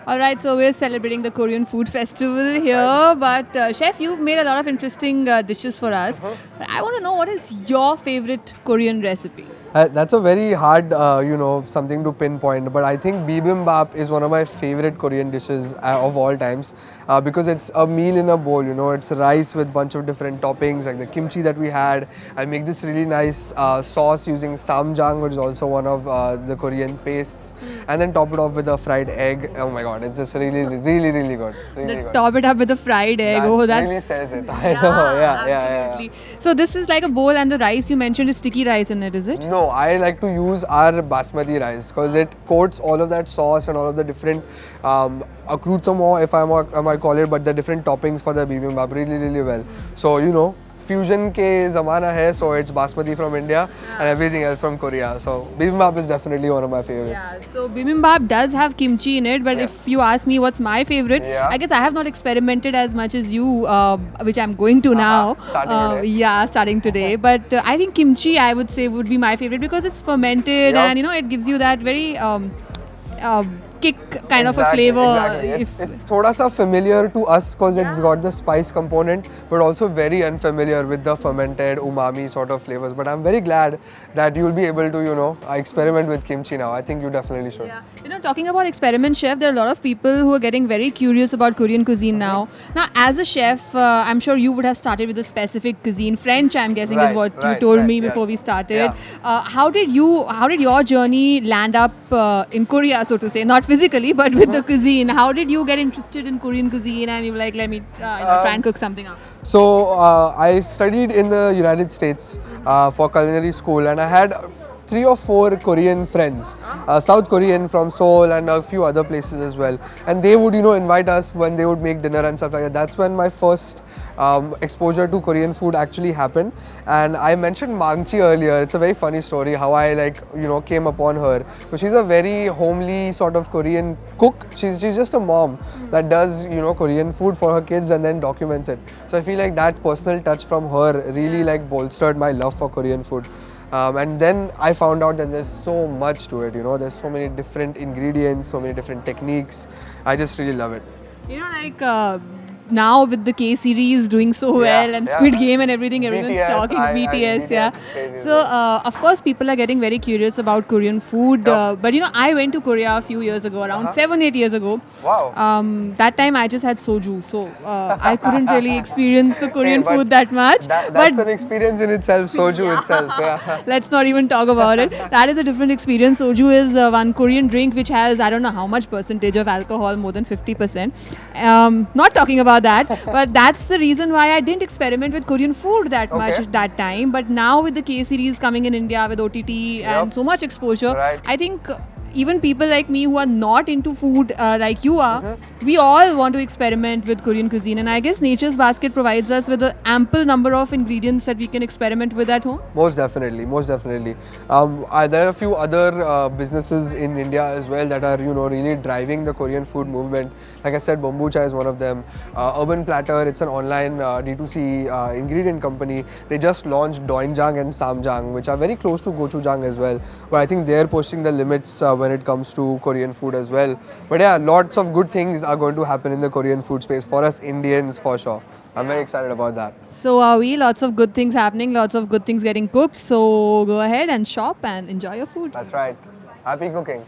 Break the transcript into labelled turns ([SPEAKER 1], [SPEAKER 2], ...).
[SPEAKER 1] All right, so we're celebrating the Korean Food Festival here. But chef, you've made a lot of interesting dishes for us. But I want to know, what is your favorite Korean recipe?
[SPEAKER 2] That's a very hard, something to pinpoint. But I think bibimbap is one of my favorite Korean dishes of all times because it's a meal in a bowl. It's rice with bunch of different toppings, like the kimchi that we had. I make this really nice sauce using samjang, which is also one of the Korean pastes, and then top it off with a fried egg. Oh my God, it's just really, really, really good. Really good.
[SPEAKER 1] Top it up with a fried egg.
[SPEAKER 2] That really sells it. I know. Yeah.
[SPEAKER 1] So this is like a bowl, and the rice you mentioned is sticky rice in it, is it?
[SPEAKER 2] No, I like to use our basmati rice because it coats all of that sauce and all of the different accoutrements, if I might call it, but the different toppings for the bibimbap really, really well. So, fusion ke zamana hai, so it's basmati from India and everything else from Korea. So bibimbap is definitely one of my favorites.
[SPEAKER 1] Yeah, so bibimbap does have kimchi in it, but if you ask me what's my favorite, I guess I have not experimented as much as you, which I'm going to now. Starting today. But I think kimchi, I would say, would be my favorite because it's fermented and it gives you that very kick kind of a flavor.
[SPEAKER 2] Exactly. It's thoda sa familiar to us because it's got the spice component, but also very unfamiliar with the fermented umami sort of flavors. But I'm very glad that you'll be able to, experiment with kimchi now. I think you definitely should.
[SPEAKER 1] Yeah. Talking about experiment, chef, there are a lot of people who are getting very curious about Korean cuisine now. Now, as a chef, I'm sure you would have started with a specific cuisine. French, I'm guessing, is what you told me before we started. How did your journey land up in Korea, so to say? Not physically, but with the cuisine. How did you get interested in Korean cuisine and you were like, let me try and cook something up?
[SPEAKER 2] So I studied in the United States for culinary school, and I had 3 or 4 Korean friends, South Korean from Seoul and a few other places as well. And they would, invite us when they would make dinner and stuff like that. That's when my first exposure to Korean food actually happened. And I mentioned Mangchi earlier. It's a very funny story how I came upon her. So she's a very homely sort of Korean cook. She's just a mom that does, Korean food for her kids and then documents it. So I feel like that personal touch from her really bolstered my love for Korean food. And then I found out that there's so much to it, there's so many different ingredients, so many different techniques. I just really love it.
[SPEAKER 1] Now with the K series doing so well and Squid Game and everything, everyone's talking BTS. So of course people are getting very curious about Korean food. But I went to Korea a few years ago, around 7-8 years ago.
[SPEAKER 2] Wow.
[SPEAKER 1] That time I just had soju, so I couldn't really experience the Korean food that much.
[SPEAKER 2] That's an experience in itself, soju itself. Yeah.
[SPEAKER 1] Let's not even talk about it. That is a different experience. Soju is one Korean drink which has, I don't know how much percentage of alcohol, more than 50%. Not talking about that, but that's the reason why I didn't experiment with Korean food that much at that time. But now with the K series coming in India with OTT and so much exposure, I think even people like me who are not into food like you are, we all want to experiment with Korean cuisine. And I guess Nature's Basket provides us with an ample number of ingredients that we can experiment with at home.
[SPEAKER 2] Most definitely. There are a few other businesses in India as well that are, really driving the Korean food movement. Like I said, Bombucha is one of them. Urban Platter, it's an online D2C ingredient company. They just launched doenjang and samjang, which are very close to gochujang as well. But I think they're pushing the limits when it comes to Korean food as well. But yeah, lots of good things are going to happen in the Korean food space for us Indians for sure. I'm very excited about that.
[SPEAKER 1] So are we. Lots of good things happening, lots of good things getting cooked. So go ahead and shop and enjoy your food.
[SPEAKER 2] That's right. Happy cooking.